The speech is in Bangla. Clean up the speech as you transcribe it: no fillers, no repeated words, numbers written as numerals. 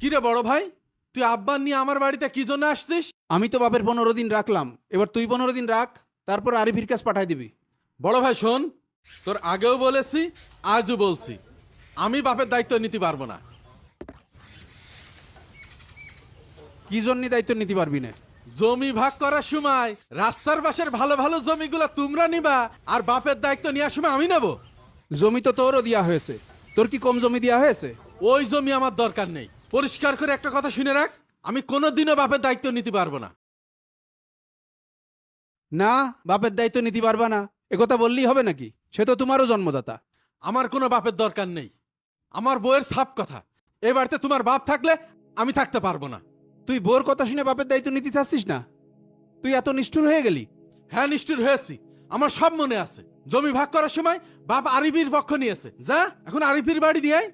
কিরে বড় ভাই, তুই আব্বা নিয়ে আমার বাড়িতে কি জন্য আসছিস? আমি তো বাপের 15 দিন রাখলাম, এবার তুই 15 দিন রাখ, তারপর আরিফির কাছে পাঠাই দিবি। বড় ভাই শোন, তোর আগেও বলেছি, আজও বলছি, আমি বাপের দায়িত্ব নিতে পারবো না। কি জন্য দায়িত্ব নিতে পারবি না? জমি ভাগ করার সময় রাস্তার পাশের ভালো ভালো জমিগুলো তোমরা নিবা, আর বাপের দায়িত্ব নেওয়ার সময় আমি নেব। জমি তো তোরও দেওয়া হয়েছে, তোর কি কম জমি দেওয়া হয়েছে? ওই জমি আমার দরকার নেই। পরিষ্কার করে একটা কথা শুনে রাখ, আমি কোনোদিনও বাপের দায়িত্ব নিতে পারবো না। না, বাপের দায়িত্ব নিতে পারবা না একথা বললেই হবে নাকি? সে তো তোমারও জন্মদাতা। আমার কোনো বাপের দরকার নেই। আমার বউয়ের সাপ কথা, এ বাড়িতে তোমার বাপ থাকলে আমি থাকতে পারবো না। তুই বোর কথা শুনে বাপের দায়িত্ব নিতে চাচ্ছিস না? তুই এত নিষ্ঠুর হয়ে গেলি? হ্যাঁ, নিষ্ঠুর হয়েছি। আমার সব মনে আছে। জমি ভাগ করার সময় বাপ আরিফির পক্ষ নিয়েছে। যা এখন আরিফির বাড়ি দিয়ে আয়।